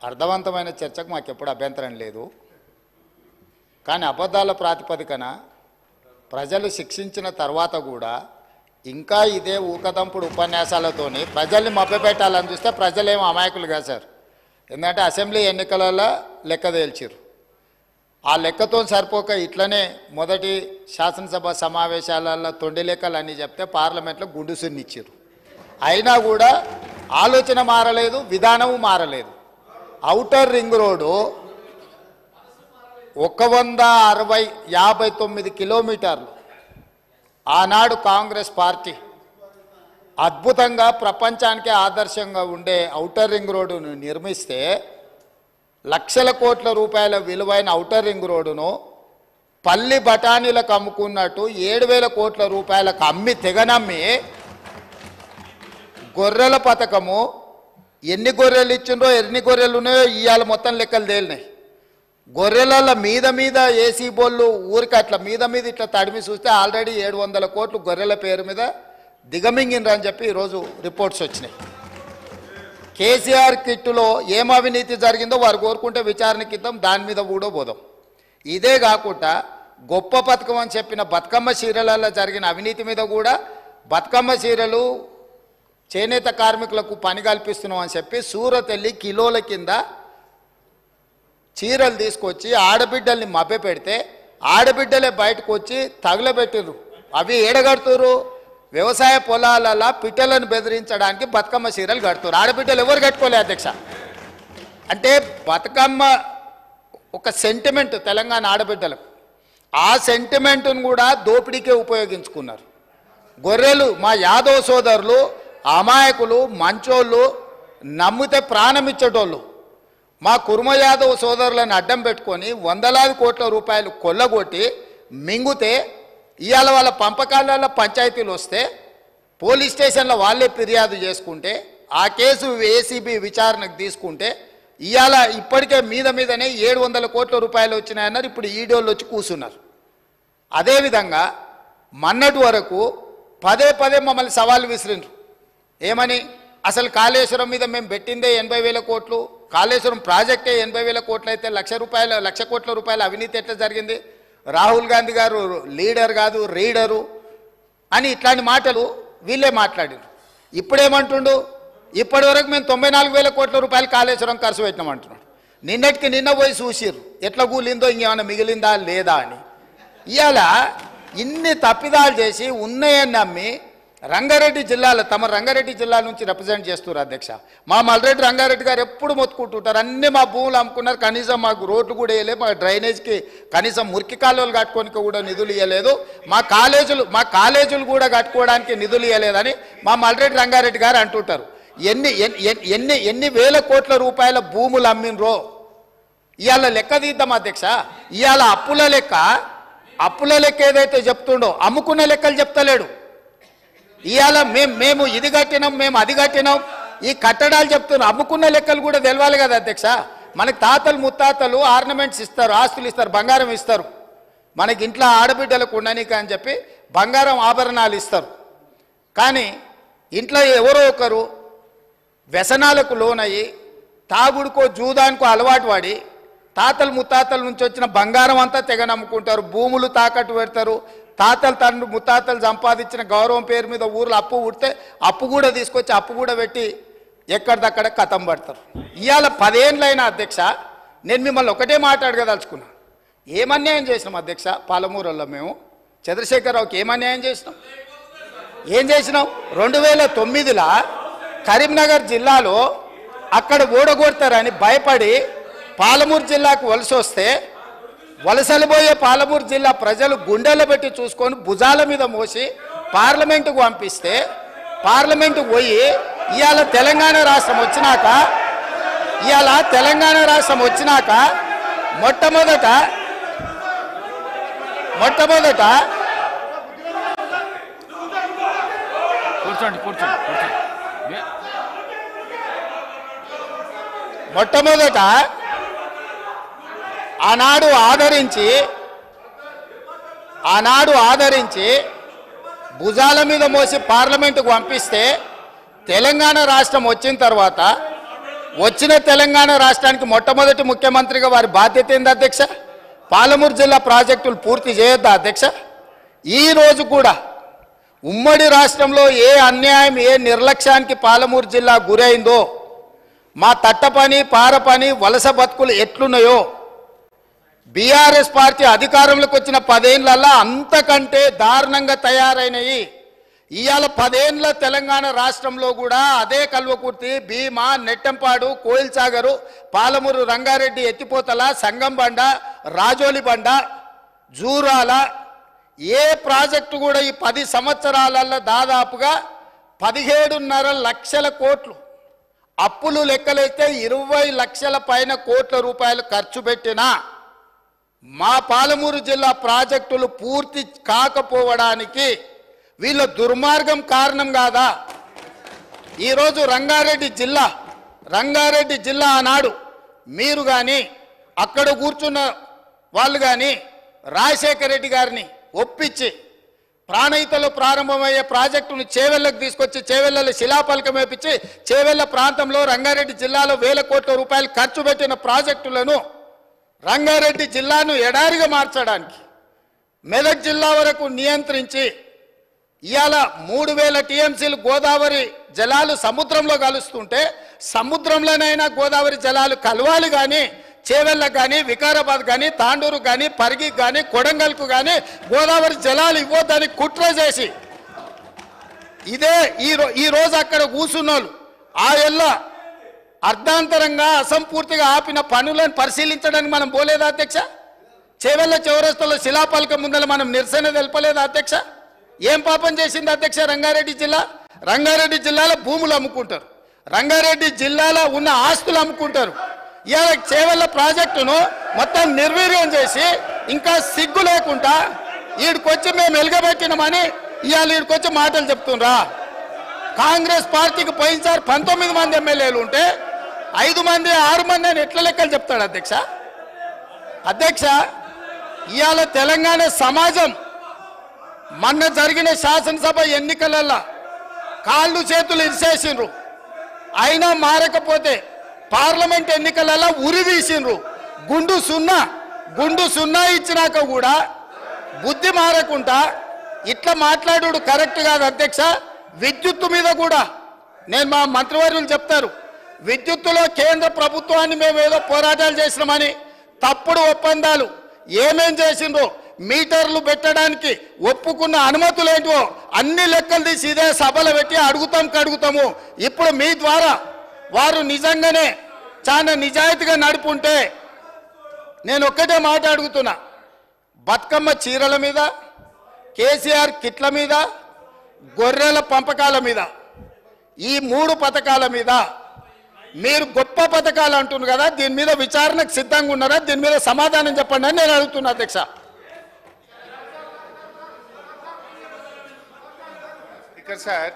అర్థవంతమైన చర్చకు మాకెప్పుడు అభ్యంతరం లేదు. కానీ అబద్ధాల ప్రాతిపదికన ప్రజలు శిక్షించిన తర్వాత కూడా ఇంకా ఇదే ఊకదంపుడు ఉపన్యాసాలతోని ప్రజల్ని మభ్యపెట్టాలని చూస్తే ప్రజలేమో అమాయకులు కాదు సార్. ఎందుకంటే అసెంబ్లీ ఎన్నికలలో లెక్క తేల్చారు. ఆ లెక్కతో సరిపోక ఇట్లనే మొదటి శాసనసభ సమావేశాలలో తొండి లెక్కలు అన్నీ చెప్తే పార్లమెంట్లో గుండు సున్నిచ్చారు. అయినా కూడా ఆలోచన మారలేదు, విధానము మారలేదు. ఔటర్ రింగ్ రోడ్డు 159 కిలోమీటర్లు ఆనాడు కాంగ్రెస్ పార్టీ అద్భుతంగా ప్రపంచానికే ఆదర్శంగా ఉండే ఔటర్ రింగ్ రోడ్డును నిర్మిస్తే లక్షల కోట్ల రూపాయల విలువైన ఔటర్ రింగ్ రోడ్డును పల్లి బఠానీలకు అమ్ముకున్నట్టు 7,000 కోట్ల రూపాయలకు అమ్మి తెగనమ్మి గొర్రెల పథకము ఎన్ని గొర్రెలు ఇచ్చిండ్రో ఎన్ని గొర్రెలు ఉన్నాయో ఇవాళ మొత్తం లెక్కలు తేలినాయి. గొర్రెల మీద ఏసీ బోళ్ళు ఊరికి అట్లా మీద ఇట్లా తడిమి చూస్తే ఆల్రెడీ 700 కోట్లు గొర్రెల పేరు మీద దిగమింగినరని చెప్పి ఈరోజు రిపోర్ట్స్ వచ్చినాయి. కేసీఆర్ కిట్టులో ఏం అవినీతి జరిగిందో వారు కోరుకుంటే విచారణకి ఇద్దాం, దాని మీద కూడా పోదాం. ఇదే కాకుండా గొప్ప పథకం అని చెప్పిన బతుకమ్మ చీరలలో జరిగిన అవినీతి మీద కూడా బతుకమ్మ చీరలు చేనేత కార్మికులకు పని కల్పిస్తున్నాం అని చెప్పి సూరత్ వెళ్ళి కిలోల కింద చీరలు తీసుకొచ్చి ఆడబిడ్డల్ని మభ్యపెడితే ఆడబిడ్డలే బయటకు వచ్చి తగులబెట్టిర్రు. అవి ఏడగడుతురు వ్యవసాయ పొలాలలో పిట్టలను బెదిరించడానికి బతుకమ్మ చీరలు కడుతున్నారు. ఆడబిడ్డలు ఎవరు కట్టుకోలే అధ్యక్ష. అంటే బతుకమ్మ ఒక సెంటిమెంట్ తెలంగాణ ఆడబిడ్డలకు, ఆ సెంటిమెంట్ను కూడా దోపిడీకే ఉపయోగించుకున్నారు. గొర్రెలు మా యాదవ్ సోదరులు అమాయకులు, మంచోళ్ళు, నమ్మితే ప్రాణం ఇచ్చేటోళ్ళు మా కుర్మ యాదవ్ సోదరులను అడ్డం పెట్టుకొని 100,000 కోట్ల రూపాయలు కొల్లగొట్టి మింగుతే ఇవాళ వాళ్ళ పంపకాలలో పంచాయతీలు వస్తే పోలీస్ స్టేషన్లో వాళ్ళే ఫిర్యాదు చేసుకుంటే ఆ కేసు ఏసీబీ విచారణకు తీసుకుంటే ఇవాళ ఇప్పటికే మీదనే 700 కోట్ల రూపాయలు వచ్చినాయన్నారు. ఇప్పుడు ఈడోళ్ళు వచ్చి కూర్చున్నారు. అదేవిధంగా మొన్నటి వరకు పదే మమ్మల్ని సవాల్ విసిరిండ్రు. ఏమని? అసలు కాళేశ్వరం మీద మేము పెట్టిందే 80,000 కోట్లు, కాళేశ్వరం ప్రాజెక్టే 80,000 కోట్లు అయితే 1,00,000 కోట్ల రూపాయల అవినీతి ఎట్లా జరిగింది? రాహుల్ గాంధీ గారు లీడర్ కాదు రీడరు అని ఇట్లాంటి మాటలు వీళ్ళే మాట్లాడారు. ఇప్పుడేమంటుండు? ఇప్పటి వరకు మేము 94,000 కోట్ల రూపాయలు కాళేశ్వరం ఖర్చు పెట్టినామంటున్నాడు. నిన్నటికి నిన్న పోయి చూసిర్రు ఎట్లా కూలిందో, ఇంకేమైనా మిగిలిందా లేదా అని. ఇవాళ ఇన్ని తప్పిదాలు చేసి ఉన్నాయని నమ్మి రంగారెడ్డి జిల్లాలో తమ రంగారెడ్డి జిల్లా నుంచి రిప్రజెంట్ చేస్తున్నారు అధ్యక్ష. మా మల్రెడ్డి రంగారెడ్డి గారు ఎప్పుడు మొత్తుకుంటుంటారు, అన్నీ మా భూములు అమ్ముకున్నారు, కనీసం మాకు రోడ్లు కూడా వేయలేదు, మా డ్రైనేజ్కి కనీసం మురికి కాలువలు కట్టుకోనికి కూడా నిధులు ఇవ్వలేదు, మా కాలేజీలు కూడా కట్టుకోవడానికి నిధులు ఇవ్వలేదని మా మల్రెడ్డి రంగారెడ్డి గారు అంటుంటారు. ఎన్ని వేల కోట్ల రూపాయల భూములు అమ్మినరో ఇవాళ లెక్క తీద్దాం అధ్యక్ష. ఇవాళ అప్పుల లెక్క ఏదైతే చెప్తుండో అమ్ముకున్న లెక్కలు చెప్తలేడు. ఇవాళ మేము ఇది కట్టినాం, మేము అది కట్టినాం, ఈ కట్టడాలు చెప్తున్నాం. అమ్ముకున్న లెక్కలు కూడా తెలవాలి కదా అధ్యక్ష. మనకి తాతలు ముత్తాతలు ఆర్నమెంట్స్ ఇస్తారు, ఆస్తులు ఇస్తారు, బంగారం ఇస్తారు. మనకి ఇంట్లో ఆడబిడ్డలకు ఉండనీక అని చెప్పి బంగారం ఆభరణాలు ఇస్తారు. కానీ ఇంట్లో ఎవరో ఒకరు వ్యసనాలకు లోనయ్యి తాగుడుకో జూదానికో అలవాటు పడి తాతలు ముత్తాతల నుంచి వచ్చిన బంగారం అంతా తెగ నమ్ముకుంటారు, భూములు తాకట్టు పెడతారు. తాతలు ముత్తాతలు సంపాదించిన గౌరవం పేరు మీద ఊర్లో అప్పు పుడితే అప్పు కూడా తీసుకొచ్చి అప్పు కూడా పెట్టి ఎక్కడిదక్కడ కథం పడతారు. ఇవాళ 10 ఏళ్ళైనా అధ్యక్ష నేను మిమ్మల్ని ఒకటే మాట్లాడగదలుచుకున్నా. ఏమన్యాయం చేసినాం అధ్యక్ష? పాలమూరులో మేము చంద్రశేఖరరావుకి ఏమన్యాయం చేసినాం? 2009లో కరీంనగర్ జిల్లాలో అక్కడ ఓడగొడతారని భయపడి పాలమూరు జిల్లాకు వలస వస్తే వలసలు పోయే పాలమూరు జిల్లా ప్రజలు గుండెలు పెట్టి చూసుకొని భుజాల మీద మోసి పార్లమెంటుకు పంపిస్తే పార్లమెంటుకు పోయి ఇవాళ తెలంగాణ రాష్ట్రం వచ్చినాక మొట్టమొదట ఆనాడు ఆదరించి భుజాల మీద మోసి పార్లమెంటుకు పంపిస్తే తెలంగాణ రాష్ట్రం వచ్చిన తర్వాత వచ్చిన తెలంగాణ రాష్ట్రానికి మొట్టమొదటి ముఖ్యమంత్రిగా వారి బాధ్యత ఏంది అధ్యక్ష? పాలమూరు జిల్లా ప్రాజెక్టులు పూర్తి చేయొద్దా అధ్యక్ష? ఈ రోజు కూడా ఉమ్మడి రాష్ట్రంలో ఏ అన్యాయం ఏ నిర్లక్ష్యానికి పాలమూరు జిల్లా గురైందో, మా తట్ట పని పార పని వలస బతుకులు ఎట్లున్నాయో బీఆర్ఎస్ పార్టీ అధికారంలోకి వచ్చిన 10 ఏళ్లలో అంతకంటే దారుణంగా తయారైనవి. ఇవాళ 10 ఏళ్ల తెలంగాణ రాష్ట్రంలో కూడా అదే కల్వకుర్తి, భీమా, నెట్టంపాడు, కోయిల్ సాగరు, పాలమూరు రంగారెడ్డి ఎత్తిపోతల, సంగంబండ, రాజోలి బండ, జూరాల ఏ ప్రాజెక్టు కూడా ఈ 10 సంవత్సరాలలో దాదాపుగా 17.5 లక్షల కోట్లు అప్పులు లెక్కలైతే 20 లక్షల పైన కోట్ల రూపాయలు ఖర్చు పెట్టినా మా పాలమూరు జిల్లా ప్రాజెక్టులు పూర్తి కాకపోవడానికి వీళ్ళ దుర్మార్గం కారణం కాదా? ఈరోజు రంగారెడ్డి జిల్లా ఆనాడు మీరు కానీ అక్కడ కూర్చున్న వాళ్ళు కానీ రాజశేఖర రెడ్డి గారిని ఒప్పించి ప్రాణహితలో ప్రారంభమయ్యే ప్రాజెక్టును చేవెళ్లకు తీసుకొచ్చి చేవెళ్లలో శిలాఫలకం వేపించి చేవెళ్ల ప్రాంతంలో రంగారెడ్డి జిల్లాలో 1000 కోట్ల రూపాయలు ఖర్చు పెట్టిన ప్రాజెక్టులను రంగారెడ్డి జిల్లాను ఎడారిగా మార్చడానికి మెదక్ జిల్లా వరకు నియంత్రించి ఇవాళ 3000 టీఎంసీలు గోదావరి జలాలు సముద్రంలో కలుస్తుంటే సముద్రంలోనైనా గోదావరి జలాలు కలవాలి కానీ చేవెళ్ళకు కానీ వికారాబాద్ కానీ తాండూరు కానీ పరిగికి కానీ కొడంగల్కు కానీ గోదావరి జలాలు ఇవ్వద్దని కుట్ర చేసి ఇదే ఈ రోజు అక్కడ కూర్చున్నోళ్ళు ఆ ఎల్ల అర్ధాంతరంగా అసంపూర్తిగా ఆపిన పనులను పరిశీలించడానికి మనం పోలేదా అధ్యక్ష? చేవెళ్ళ చౌరస్తాలో శిలాఫలకం ముందర మనం నిరసన తెలపలేదా అధ్యక్ష? ఏం పాపం చేసింది అధ్యక్ష రంగారెడ్డి జిల్లా? రంగారెడ్డి జిల్లాలో భూములు అమ్ముకుంటారు, రంగారెడ్డి జిల్లాలో ఉన్న ఆస్తులు అమ్ముకుంటారు. ఇవాళ చేవెళ్ళ ప్రాజెక్టును మొత్తం నిర్వీర్యం చేసి ఇంకా సిగ్గు లేకుండా ఈడికొచ్చి మేము వెలుగబెట్టినామని ఇవాళ ఈడికొచ్చి మాటలు చెప్తుండ్రా? కాంగ్రెస్ పార్టీకి పోయినసారి 19 మంది ఎమ్మెల్యేలు ఉంటే 5 మంది 6 మంది అని ఎట్లా లెక్కలు చెప్తాడు అధ్యక్ష? అధ్యక్ష ఇవాళ తెలంగాణ సమాజం మొన్న జరిగిన శాసనసభ ఎన్నికలలో కాళ్ళు చేతులు ఇరిసేసిండ్రు, అయినా మారకపోతే పార్లమెంట్ ఎన్నికలలో ఉరి తీసిండ్రు. గుండు సున్నా ఇచ్చినాక కూడా బుద్ధి మారకుండా ఇట్లా మాట్లాడు కరెక్ట్ కాదు అధ్యక్ష. విద్యుత్తు మీద కూడా నేను మా మంత్రివర్యులు చెప్తారు, విద్యుత్తులో కేంద్ర ప్రభుత్వాన్ని మేము ఏదో పోరాటాలు చేసినామని తప్పుడు ఒప్పందాలు ఏమేం చేసిండ్రో మీటర్లు పెట్టడానికి ఒప్పుకున్న అనుమతులు ఏంటో అన్ని లెక్కలు తీసి ఇదే సభలో పెట్టి అడుగుతాము. ఇప్పుడు మీ ద్వారా వారు నిజంగానే చాలా నిజాయితీగా నడుపుంటే నేను ఒక్కటే మాట అడుగుతున్నా, బతుకమ్మ చీరల మీద, కేసీఆర్ కిట్ల మీద, గొర్రెల పంపకాల మీద, ఈ 3 పథకాల మీద మీరు గొప్ప పథకాలు అంటున్నారు కదా, దీని మీద విచారణకు సిద్ధంగా ఉన్నారా? దీని మీద సమాధానం చెప్పండి అని నేను అడుగుతున్నా అధ్యక్ష. Speaker sir